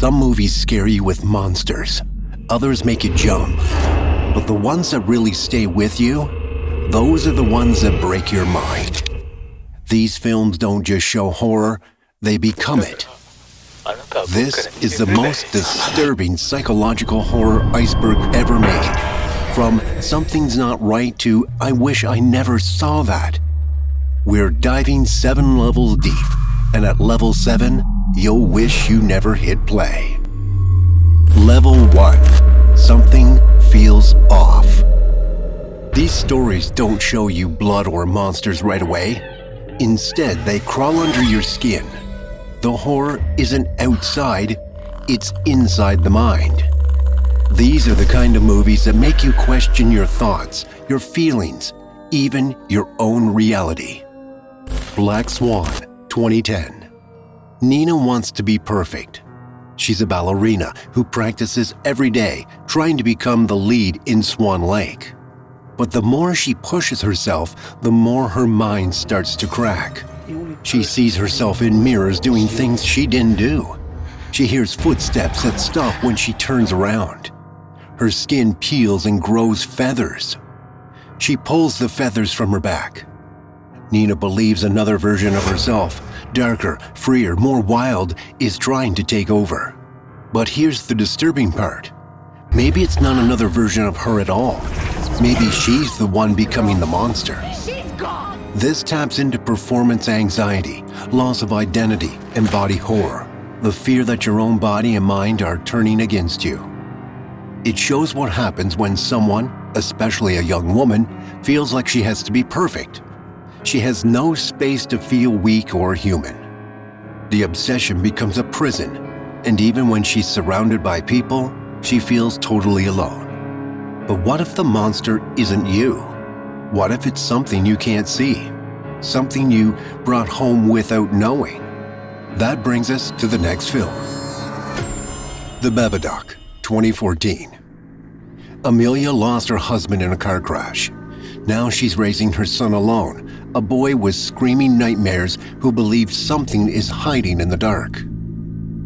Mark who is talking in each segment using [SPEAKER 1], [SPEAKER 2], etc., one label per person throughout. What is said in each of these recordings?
[SPEAKER 1] Some movies scare you with monsters. Others make you jump. But the ones that really stay with you, those are the ones that break your mind. These films don't just show horror, they become it. This is the most disturbing psychological horror Iceberg ever made. From Something's Not Right to I Wish I Never Saw That. We're diving 7 levels deep, and at level 7, you'll wish you never hit play. Level 1. Something feels off. These stories don't show you blood or monsters right away. Instead, they crawl under your skin. The horror isn't outside, it's inside the mind. These are the kind of movies that make you question your thoughts, your feelings, even your own reality. Black Swan, 2010. Nina wants to be perfect. She's a ballerina who practices every day, trying to become the lead in Swan Lake. But the more she pushes herself, the more her mind starts to crack. She sees herself in mirrors doing things she didn't do. She hears footsteps that stop when she turns around. Her skin peels and grows feathers. She pulls the feathers from her back. Nina believes another version of herself, darker, freer, more wild, is trying to take over. But here's the disturbing part. Maybe it's not another version of her at all. Maybe she's the one becoming the monster. This taps into performance anxiety, loss of identity, and body horror. The fear that your own body and mind are turning against you. It shows what happens when someone, especially a young woman, feels like she has to be perfect. She has no space to feel weak or human. The obsession becomes a prison, and even when she's surrounded by people, she feels totally alone. But what if the monster isn't you? What if it's something you can't see? Something you brought home without knowing? That brings us to the next film. The Babadook, 2014. Amelia lost her husband in a car crash. Now she's raising her son alone, a boy with screaming nightmares who believes something is hiding in the dark.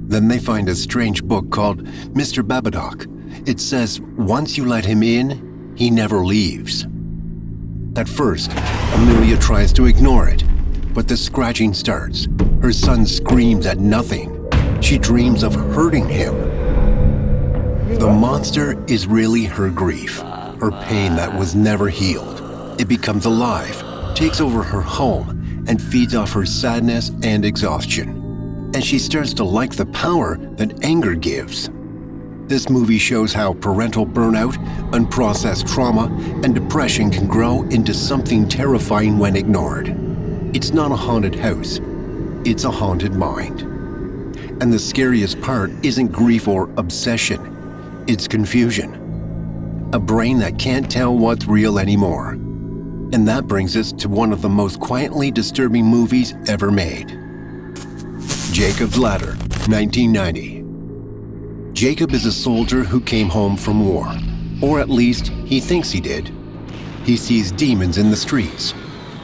[SPEAKER 1] Then they find a strange book called Mr. Babadook. It says once you let him in, he never leaves. At first, Amelia tries to ignore it, but the scratching starts. Her son screams at nothing. She dreams of hurting him. The monster is really her grief, her pain that was never healed. It becomes alive, takes over her home, and feeds off her sadness and exhaustion. And she starts to like the power that anger gives. This movie shows how parental burnout, unprocessed trauma, and depression can grow into something terrifying when ignored. It's not a haunted house, it's a haunted mind. And the scariest part isn't grief or obsession, it's confusion. A brain that can't tell what's real anymore. And that brings us to one of the most quietly disturbing movies ever made. Jacob's Ladder, 1990. Jacob is a soldier who came home from war, or at least he thinks he did. He sees demons in the streets.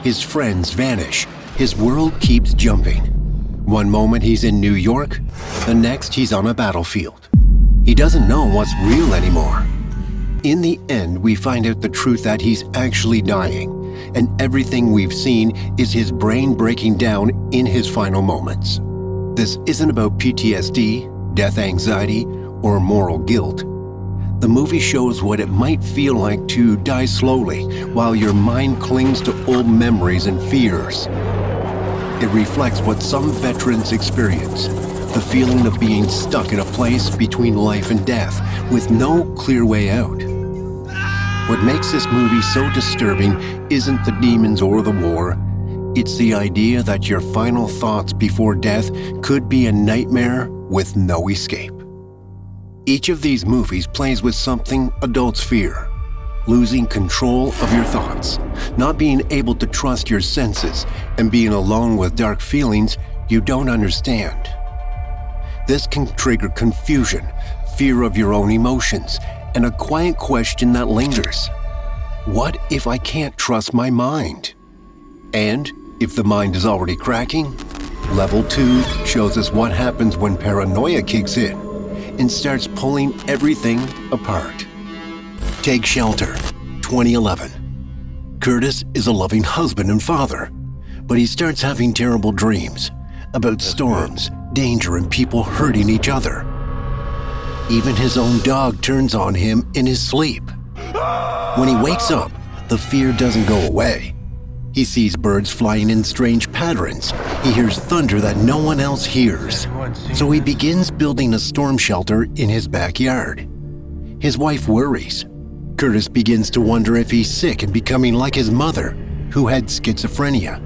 [SPEAKER 1] His friends vanish. His world keeps jumping. One moment he's in New York, the next he's on a battlefield. He doesn't know what's real anymore. In the end, we find out the truth that he's actually dying, and everything we've seen is his brain breaking down in his final moments. This isn't about PTSD, death anxiety, or moral guilt. The movie shows what it might feel like to die slowly while your mind clings to old memories and fears. It reflects what some veterans experience, the feeling of being stuck in a place between life and death with no clear way out. What makes this movie so disturbing isn't the demons or the war. It's the idea that your final thoughts before death could be a nightmare with no escape. Each of these movies plays with something adults fear: losing control of your thoughts, not being able to trust your senses, and being alone with dark feelings you don't understand. This can trigger confusion, fear of your own emotions, and a quiet question that lingers. What if I can't trust my mind? And if the mind is already cracking, Level 2 shows us what happens when paranoia kicks in, and starts pulling everything apart. Take Shelter, 2011. Curtis is a loving husband and father, but he starts having terrible dreams about storms, danger, and people hurting each other. Even his own dog turns on him in his sleep. When he wakes up, the fear doesn't go away. He sees birds flying in strange patterns. He hears thunder that no one else hears. So he begins building a storm shelter in his backyard. His wife worries. Curtis begins to wonder if he's sick and becoming like his mother, who had schizophrenia.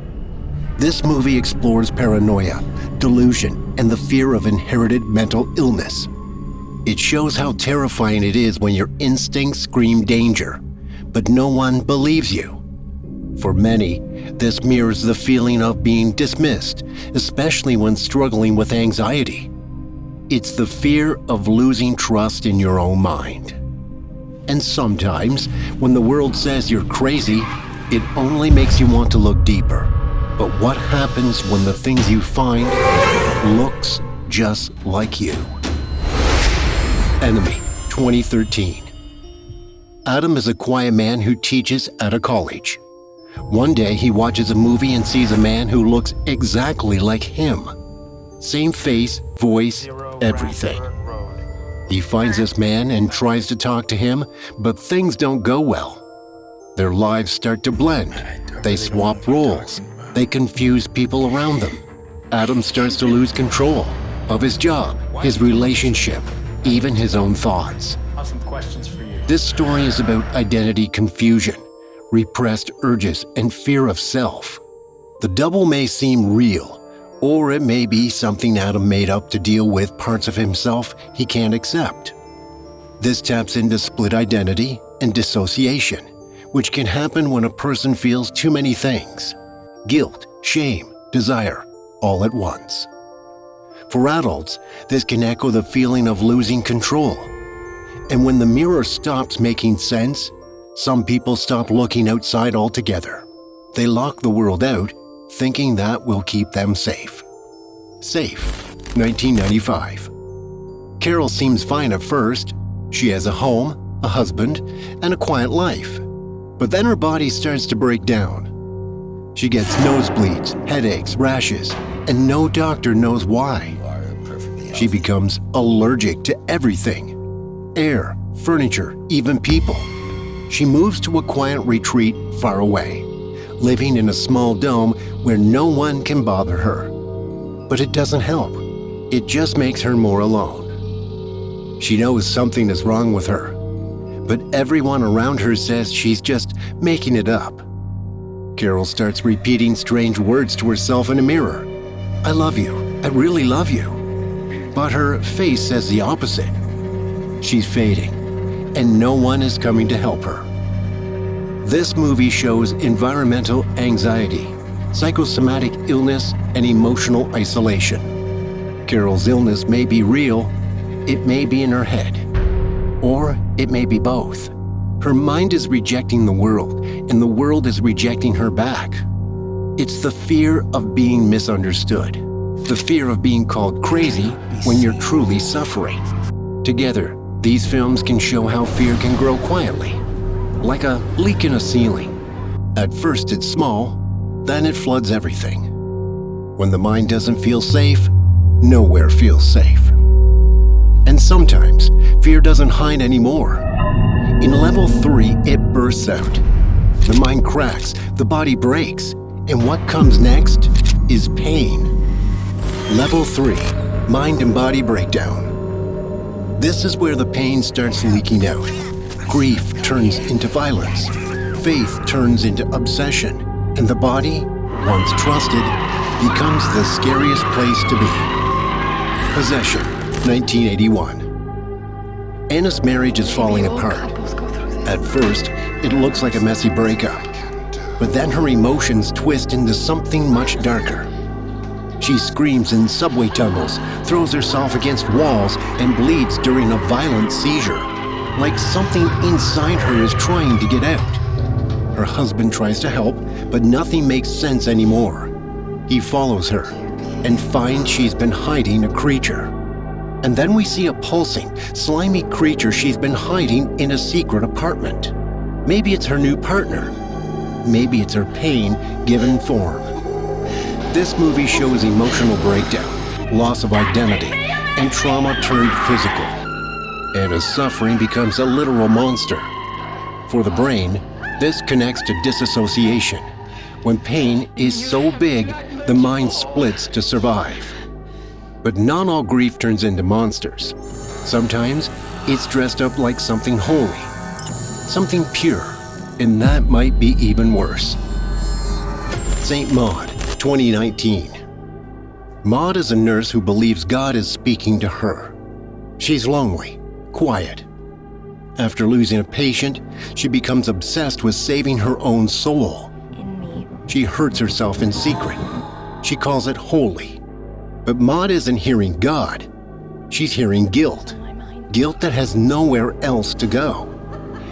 [SPEAKER 1] This movie explores paranoia, delusion, and the fear of inherited mental illness. It shows how terrifying it is when your instincts scream danger, but no one believes you. For many, this mirrors the feeling of being dismissed, especially when struggling with anxiety. It's the fear of losing trust in your own mind. And sometimes, when the world says you're crazy, it only makes you want to look deeper. But what happens when the things you find looks just like you? Enemy, 2013. Adam is a quiet man who teaches at a college. One day he watches a movie and sees a man who looks exactly like him. Same face, voice, everything. He finds this man and tries to talk to him, but things don't go well. Their lives start to blend. They swap roles. They confuse people around them. Adam starts to lose control of his job, his relationship, even his own thoughts.
[SPEAKER 2] Awesome questions for you.
[SPEAKER 1] This story is about identity confusion, repressed urges, and fear of self. The double may seem real, or it may be something Adam made up to deal with parts of himself he can't accept. This taps into split identity and dissociation, which can happen when a person feels too many things: guilt, shame, desire, all at once. For adults, this can echo the feeling of losing control. And when the mirror stops making sense, some people stop looking outside altogether. They lock the world out, thinking that will keep them safe. Safe, 1995. Carol seems fine at first. She has a home, a husband, and a quiet life. But then her body starts to break down. She gets nosebleeds, headaches, rashes, and no doctor knows why. She becomes allergic to everything: air, furniture, even people. She moves to a quiet retreat far away, living in a small dome where no one can bother her. But it doesn't help. It just makes her more alone. She knows something is wrong with her, but everyone around her says she's just making it up. Carol starts repeating strange words to herself in a mirror. "I love you. I really love you." But her face says the opposite. She's fading, and no one is coming to help her. This movie shows environmental anxiety, psychosomatic illness, and emotional isolation. Carol's illness may be real, it may be in her head, or it may be both. Her mind is rejecting the world, and the world is rejecting her back. It's the fear of being misunderstood, the fear of being called crazy when you're truly suffering. Together, these films can show how fear can grow quietly, like a leak in a ceiling. At first it's small, then it floods everything. When the mind doesn't feel safe, nowhere feels safe. And sometimes, fear doesn't hide anymore. In level 3, it bursts out. The mind cracks, the body breaks, and what comes next is pain. Level 3, mind and body breakdown. This is where the pain starts leaking out. Grief turns into violence. Faith turns into obsession. And the body, once trusted, becomes the scariest place to be. Possession, 1981. Anna's marriage is falling apart. At first, it looks like a messy breakup. But then her emotions twist into something much darker. She screams in subway tunnels, throws herself against walls, and bleeds during a violent seizure, like something inside her is trying to get out. Her husband tries to help, but nothing makes sense anymore. He follows her and finds she's been hiding a creature. And then we see a pulsing, slimy creature she's been hiding in a secret apartment. Maybe it's her new partner. Maybe it's her pain given form. This movie shows emotional breakdown, loss of identity, and trauma turned physical. And as suffering becomes a literal monster. For the brain, this connects to disassociation. When pain is so big, the mind splits to survive. But not all grief turns into monsters. Sometimes it's dressed up like something holy, something pure, and that might be even worse. St. Maud, 2019. Maud is a nurse who believes God is speaking to her. She's lonely, quiet. After losing a patient, she becomes obsessed with saving her own soul. She hurts herself in secret. She calls it holy. But Maud isn't hearing God. She's hearing guilt. Guilt that has nowhere else to go.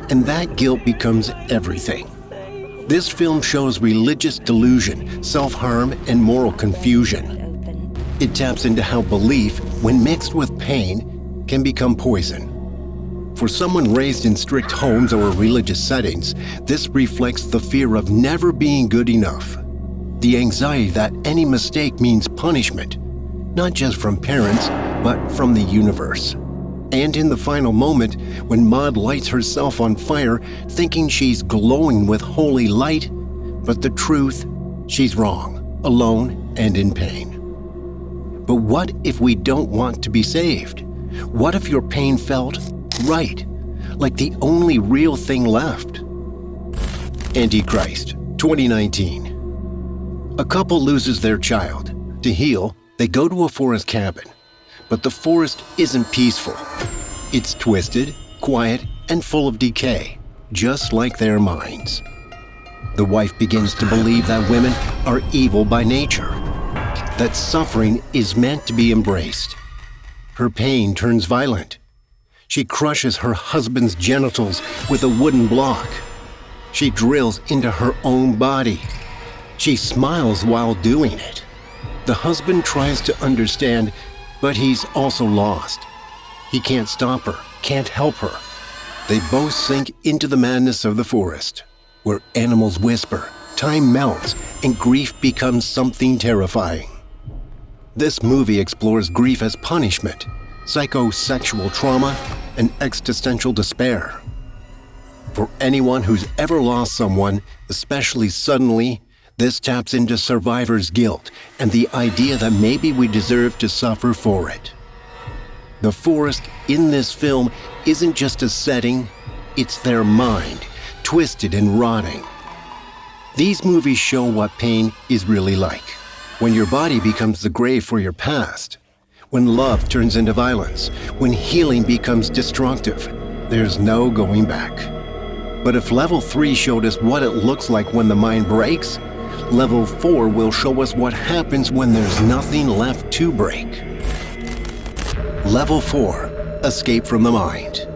[SPEAKER 1] And that guilt becomes everything. This film shows religious delusion, self-harm, and moral confusion. It taps into how belief, when mixed with pain, can become poison. For someone raised in strict homes or religious settings, this reflects the fear of never being good enough. The anxiety that any mistake means punishment, not just from parents, but from the universe. And in the final moment, when Maud lights herself on fire, thinking she's glowing with holy light, but the truth, she's wrong, alone, and in pain. But what if we don't want to be saved? What if your pain felt right, like the only real thing left? Antichrist, 2019. A couple loses their child. To heal, they go to a forest cabin. But the forest isn't peaceful. It's twisted, quiet, and full of decay, just like their minds. The wife begins to believe that women are evil by nature, that suffering is meant to be embraced. Her pain turns violent. She crushes her husband's genitals with a wooden block. She drills into her own body. She smiles while doing it. The husband tries to understand, but he's also lost. He can't stop her, can't help her. They both sink into the madness of the forest, where animals whisper, time melts, and grief becomes something terrifying. This movie explores grief as punishment, psychosexual trauma, and existential despair. For anyone who's ever lost someone, especially suddenly, this taps into survivor's guilt and the idea that maybe we deserve to suffer for it. The forest in this film isn't just a setting, it's their mind, twisted and rotting. These movies show what pain is really like, when your body becomes the grave for your past, when love turns into violence, when healing becomes destructive. There's no going back. But if Level 3 showed us what it looks like when the mind breaks, Level 4 will show us what happens when there's nothing left to break. Level 4, Escape from the Mind.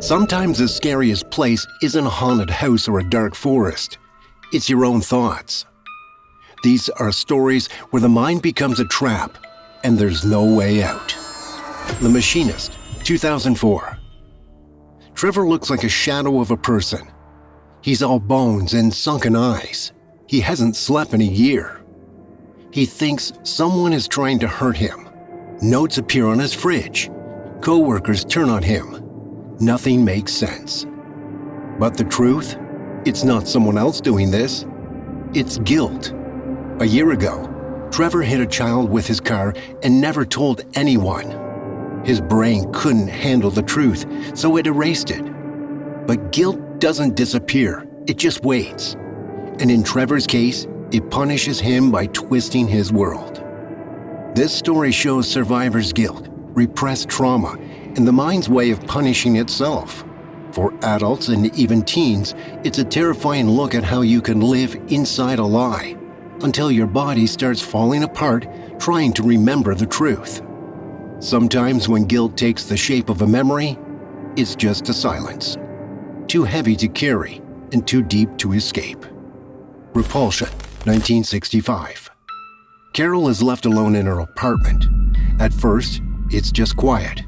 [SPEAKER 1] Sometimes the scariest place isn't a haunted house or a dark forest. It's your own thoughts. These are stories where the mind becomes a trap and there's no way out. The Machinist, 2004. Trevor looks like a shadow of a person. He's all bones and sunken eyes. He hasn't slept in a year. He thinks someone is trying to hurt him. Notes appear on his fridge. Co-workers turn on him. Nothing makes sense. But the truth? It's not someone else doing this. It's guilt. A year ago, Trevor hit a child with his car and never told anyone. His brain couldn't handle the truth, so it erased it. But guilt doesn't disappear, it just waits. And in Trevor's case, it punishes him by twisting his world. This story shows survivor's guilt, repressed trauma, and the mind's way of punishing itself. For adults and even teens, it's a terrifying look at how you can live inside a lie, until your body starts falling apart trying to remember the truth. Sometimes when guilt takes the shape of a memory, it's just a silence. Too heavy to carry and too deep to escape. Repulsion, 1965. Carol is left alone in her apartment. At first, It's just quiet.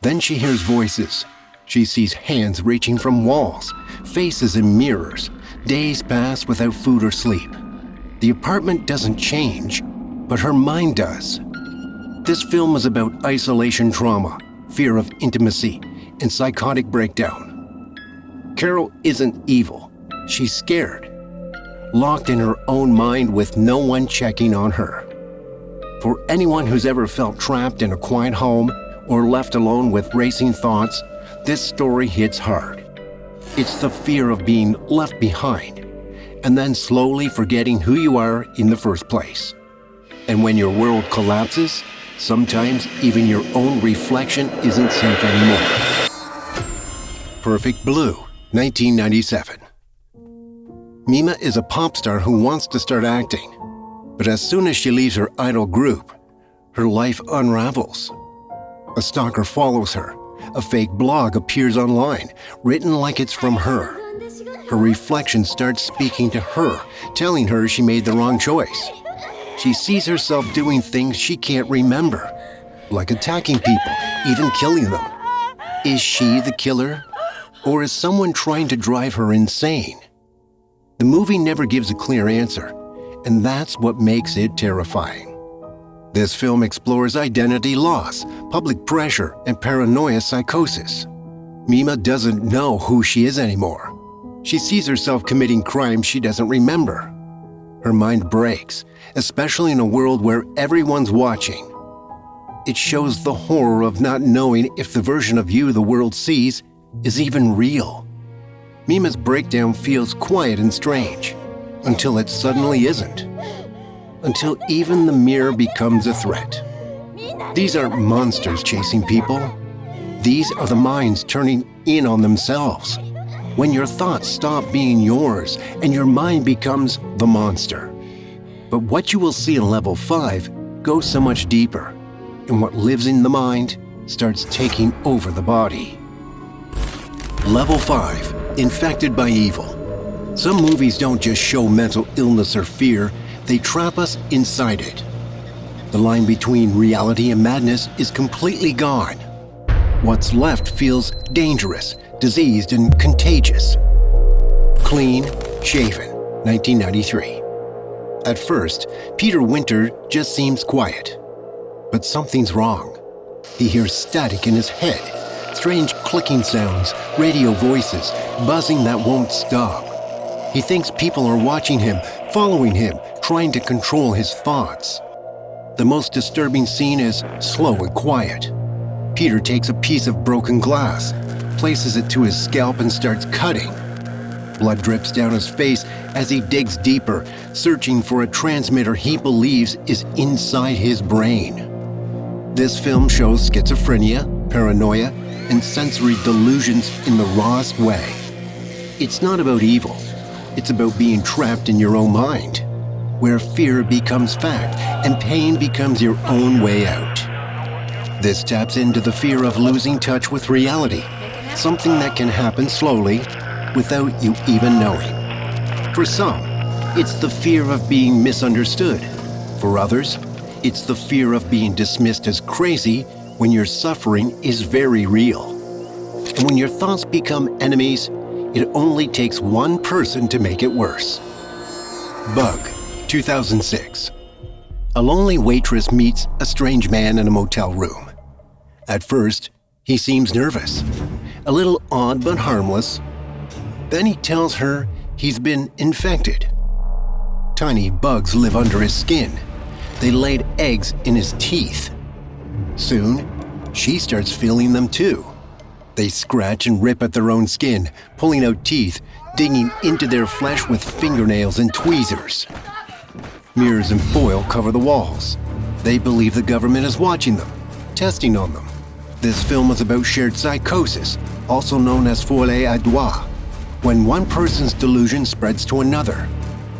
[SPEAKER 1] Then she hears voices. She sees hands reaching from walls, faces in mirrors. Days pass without food or sleep. The apartment doesn't change, but her mind does. This film is about isolation trauma, fear of intimacy, and psychotic breakdown. Carol isn't evil. She's scared, locked in her own mind with no one checking on her. For anyone who's ever felt trapped in a quiet home or left alone with racing thoughts, this story hits hard. It's the fear of being left behind and then slowly forgetting who you are in the first place. And when your world collapses, sometimes even your own reflection isn't safe anymore. Perfect Blue, 1997. Mima is a pop star who wants to start acting, but as soon as she leaves her idol group, her life unravels. A stalker follows her. A fake blog appears online, written like it's from her. Her reflection starts speaking to her, telling her she made the wrong choice. She sees herself doing things she can't remember, like attacking people, even killing them. Is she the killer? Or is someone trying to drive her insane? The movie never gives a clear answer, and that's what makes it terrifying. This film explores identity loss, public pressure, and paranoia psychosis. Mima doesn't know who she is anymore. She sees herself committing crimes she doesn't remember. Her mind breaks, especially in a world where everyone's watching. It shows the horror of not knowing if the version of you the world sees is even real. Mima's breakdown feels quiet and strange, until it suddenly isn't. Until even the mirror becomes a threat. These aren't monsters chasing people. These are the minds turning in on themselves. When your thoughts stop being yours and your mind becomes the monster. But what you will see in level 5 goes so much deeper, and what lives in the mind starts taking over the body. Level 5, Infected by Evil. Some movies don't just show mental illness or fear, they trap us inside it. The line between reality and madness is completely gone. What's left feels dangerous, diseased, and contagious. Clean Shaven, 1993. At first, Peter Winter just seems quiet. But something's wrong. He hears static in his head, strange clicking sounds, radio voices, buzzing that won't stop. He thinks people are watching him, following him, trying to control his thoughts. The most disturbing scene is slow and quiet. Peter takes a piece of broken glass, places it to his scalp and starts cutting. Blood drips down his face as he digs deeper, searching for a transmitter he believes is inside his brain. This film shows schizophrenia, paranoia, and sensory delusions in the rawest way. It's not about evil. It's about being trapped in your own mind, where fear becomes fact and pain becomes your own way out. This taps into the fear of losing touch with reality, something that can happen slowly without you even knowing. For some, it's the fear of being misunderstood. For others, it's the fear of being dismissed as crazy when your suffering is very real. And when your thoughts become enemies, it only takes one person to make it worse. Bug, 2006. A lonely waitress meets a strange man in a motel room. At first, he seems nervous, a little odd but harmless. Then he tells her he's been infected. Tiny bugs live under his skin. They laid eggs in his teeth. Soon, she starts feeling them too. They scratch and rip at their own skin, pulling out teeth, digging into their flesh with fingernails and tweezers. Mirrors and foil cover the walls. They believe the government is watching them, testing on them. This film is about shared psychosis, also known as folie à deux, when one person's delusion spreads to another.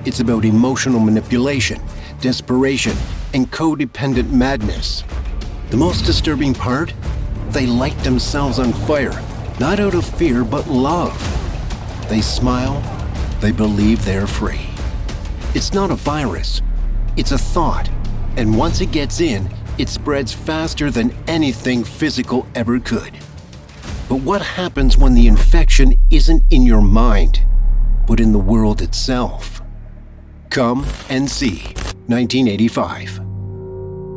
[SPEAKER 1] It's about emotional manipulation, desperation, and codependent madness. The most disturbing part? They light themselves on fire, not out of fear but love. They smile, they believe they're free. It's not a virus, it's a thought, and once it gets in, It spreads faster than anything physical ever could. But what happens when the infection isn't in your mind, but in the world itself? Come and See, 1985.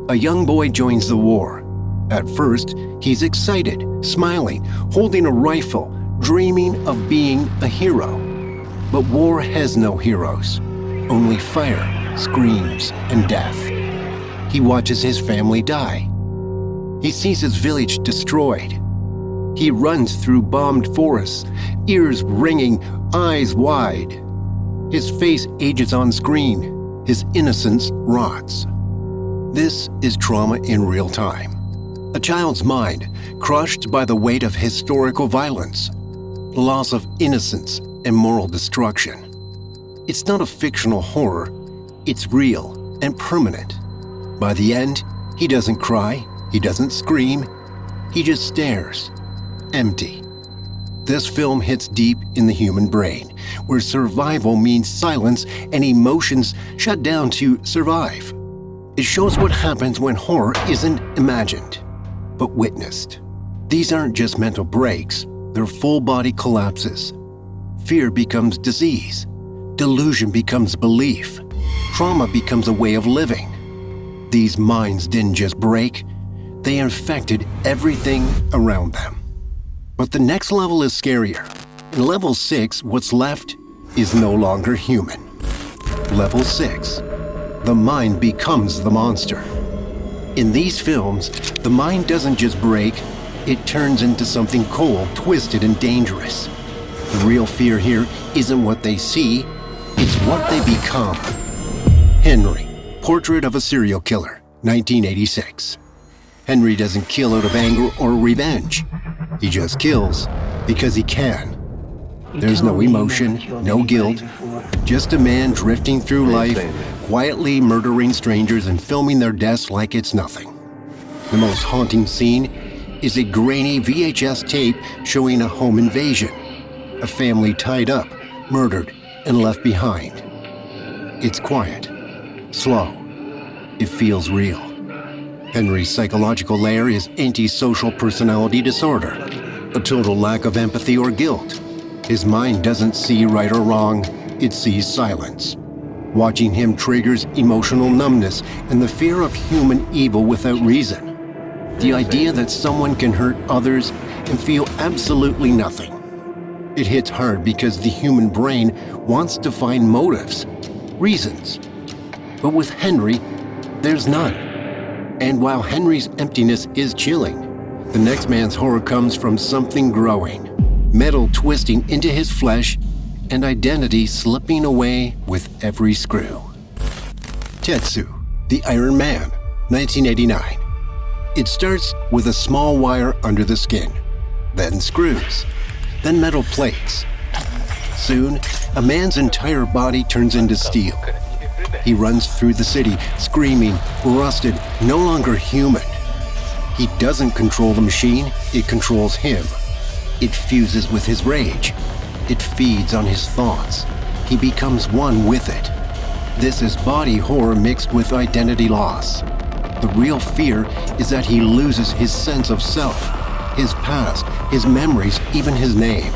[SPEAKER 1] A young boy joins the war. At first, he's excited, smiling, holding a rifle, dreaming of being a hero. But war has no heroes, only fire, screams, and death. He watches his family die. He sees his village destroyed. He runs through bombed forests, ears ringing, eyes wide. His face ages on screen. His innocence rots. This is trauma in real time. A child's mind crushed by the weight of historical violence, loss of innocence, and moral destruction. It's not a fictional horror. It's real and permanent. By the end, he doesn't cry, he doesn't scream, he just stares, empty. This film hits deep in the human brain, where survival means silence and emotions shut down to survive. It shows what happens when horror isn't imagined, but witnessed. These aren't just mental breaks, they're full body collapses. Fear becomes disease. Delusion becomes belief. Trauma becomes a way of living. These minds didn't just break, they infected everything around them. But the next level is scarier. In level 6, what's left is no longer human. Level 6, the mind becomes the monster. In these films, the mind doesn't just break, it turns into something cold, twisted, and dangerous. The real fear here isn't what they see, it's what they become. Henry, Portrait of a Serial Killer, 1986. Henry doesn't kill out of anger or revenge. He just kills because he can. There's no emotion, no guilt, just a man drifting through life, quietly murdering strangers and filming their deaths like it's nothing. The most haunting scene is a grainy VHS tape showing a home invasion. A family tied up, murdered, and left behind. It's quiet, slow. It feels real. Henry's psychological layer is antisocial personality disorder, a total lack of empathy or guilt. His mind doesn't see right or wrong, it sees silence. Watching him triggers emotional numbness and the fear of human evil without reason. The idea that someone can hurt others and feel absolutely nothing. It hits hard because the human brain wants to find motives, reasons. But with Henry, there's none. And while Henry's emptiness is chilling, the next man's horror comes from something growing, metal twisting into his flesh and identity slipping away with every screw. Tetsu, the Iron Man, 1989. It starts with a small wire under the skin, then screws, then metal plates. Soon, a man's entire body turns into steel. He runs through the city, screaming, rusted, no longer human. He doesn't control the machine, it controls him. It fuses with his rage. It feeds on his thoughts. He becomes one with it. This is body horror mixed with identity loss. The real fear is that he loses his sense of self, his past, his memories, even his name.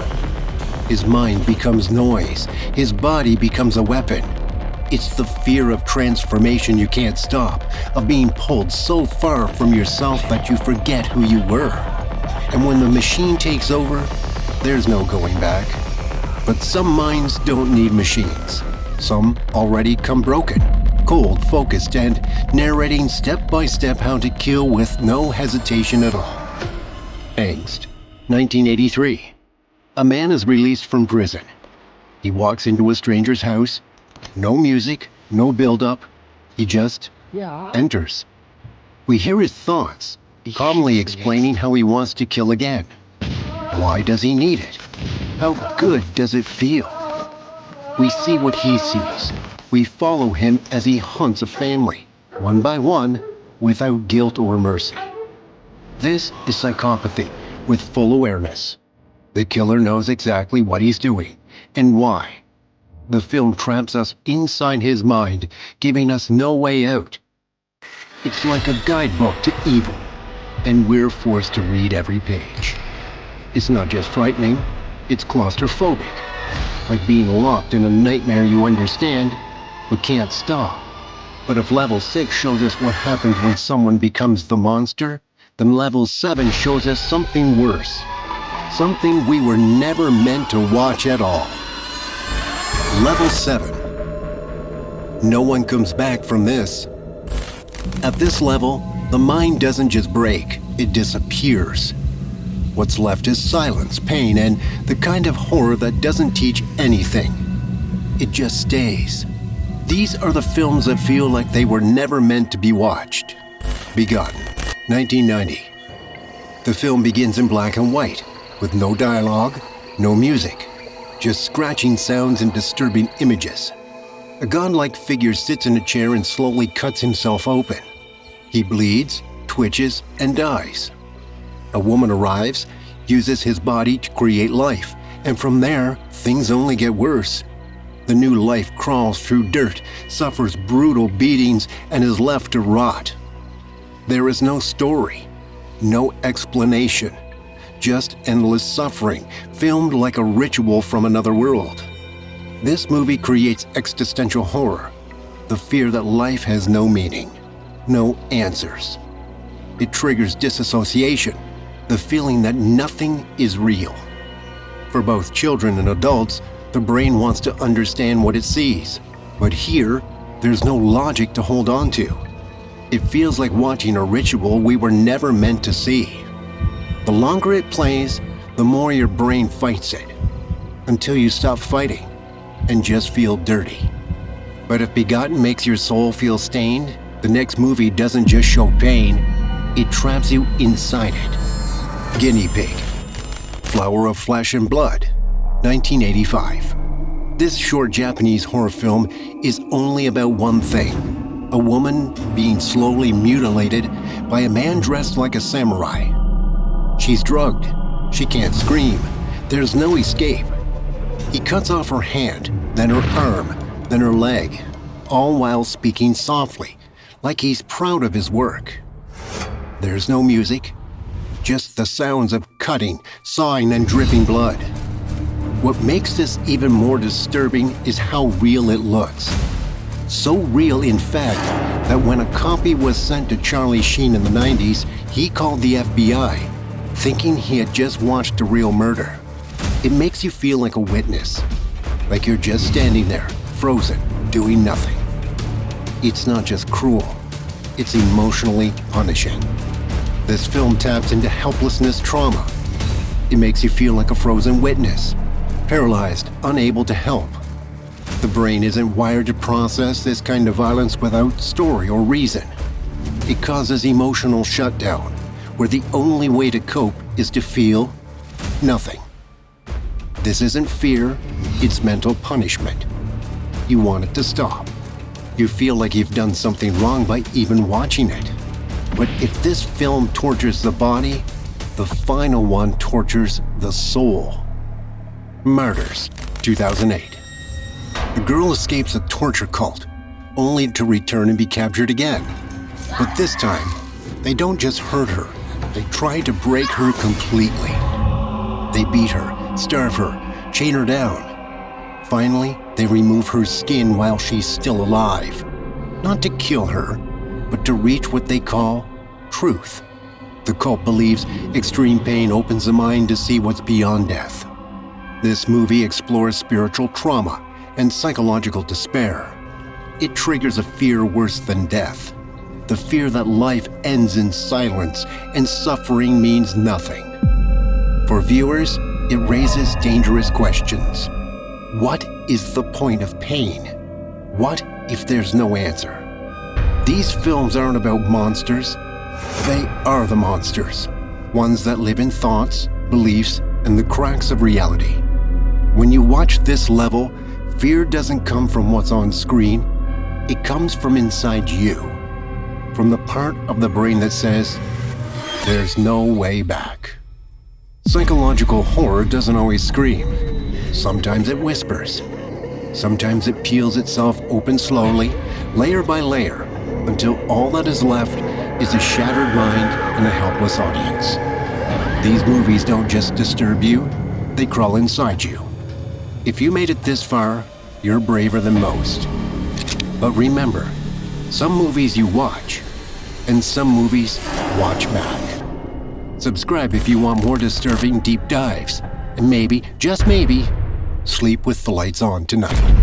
[SPEAKER 1] His mind becomes noise. His body becomes a weapon. It's the fear of transformation you can't stop, of being pulled so far from yourself that you forget who you were. And when the machine takes over, there's no going back. But some minds don't need machines. Some already come broken, cold, focused, and narrating step by step how to kill with no hesitation at all. Angst, 1983. A man is released from prison. He walks into a stranger's house. No music, no build-up. He just enters. We hear his thoughts, calmly explaining how he wants to kill again. Why does he need it? How good does it feel? We see what he sees. We follow him as he hunts a family, one by one, without guilt or mercy. This is psychopathy with full awareness. The killer knows exactly what he's doing and why. The film traps us inside his mind, giving us no way out. It's like a guidebook to evil, and we're forced to read every page. It's not just frightening, it's claustrophobic, like being locked in a nightmare you understand, but can't stop. But if level 6 shows us what happens when someone becomes the monster, then level 7 shows us something worse. Something we were never meant to watch at all. Level 7. No one comes back from this. At this level, the mind doesn't just break, it disappears. What's left is silence, pain, and the kind of horror that doesn't teach anything. It just stays. These are the films that feel like they were never meant to be watched. Begotten, 1990. The film begins in black and white, with no dialogue, no music, just scratching sounds and disturbing images. A godlike figure sits in a chair and slowly cuts himself open. He bleeds, twitches, and dies. A woman arrives, uses his body to create life, and from there, things only get worse. The new life crawls through dirt, suffers brutal beatings, and is left to rot. There is no story, no explanation, just endless suffering, filmed like a ritual from another world. This movie creates existential horror, the fear that life has no meaning, no answers. It triggers disassociation, the feeling that nothing is real. For both children and adults, the brain wants to understand what it sees, but here, there's no logic to hold on to. It feels like watching a ritual we were never meant to see. The longer it plays, the more your brain fights it, until you stop fighting and just feel dirty. But if Begotten makes your soul feel stained, the next movie doesn't just show pain, it traps you inside it. Guinea Pig, Flower of Flesh and Blood, 1985. This short Japanese horror film is only about one thing: a woman being slowly mutilated by a man dressed like a samurai. She's drugged. She can't scream. There's no escape. He cuts off her hand, then her arm, then her leg, all while speaking softly, like he's proud of his work. There's no music, just the sounds of cutting, sawing, and dripping blood. What makes this even more disturbing is how real it looks. So real, in fact, that when a copy was sent to Charlie Sheen in the 90s, he called the FBI, thinking he had just watched a real murder. It makes you feel like a witness, like you're just standing there, frozen, doing nothing. It's not just cruel, it's emotionally punishing. This film taps into helplessness trauma. It makes you feel like a frozen witness, paralyzed, unable to help. The brain isn't wired to process this kind of violence without story or reason. It causes emotional shutdown, where the only way to cope is to feel nothing. This isn't fear, it's mental punishment. You want it to stop. You feel like you've done something wrong by even watching it. But if this film tortures the body, the final one tortures the soul. Martyrs, 2008. A girl escapes a torture cult, only to return and be captured again. But this time, they don't just hurt her, they try to break her completely. They beat her, starve her, chain her down. Finally, they remove her skin while she's still alive. Not to kill her, but to reach what they call truth. The cult believes extreme pain opens the mind to see what's beyond death. This movie explores spiritual trauma and psychological despair. It triggers a fear worse than death. The fear that life ends in silence and suffering means nothing. For viewers, it raises dangerous questions. What is the point of pain? What if there's no answer? These films aren't about monsters. They are the monsters, ones that live in thoughts, beliefs, and the cracks of reality. When you watch this level, fear doesn't come from what's on screen. It comes from inside you, from the part of the brain that says, there's no way back. Psychological horror doesn't always scream. Sometimes it whispers. Sometimes it peels itself open slowly, layer by layer, until all that is left is a shattered mind and a helpless audience. These movies don't just disturb you, they crawl inside you. If you made it this far, you're braver than most. But remember, some movies you watch, and some movies watch back. Subscribe if you want more disturbing deep dives, and maybe, just maybe, sleep with the lights on tonight.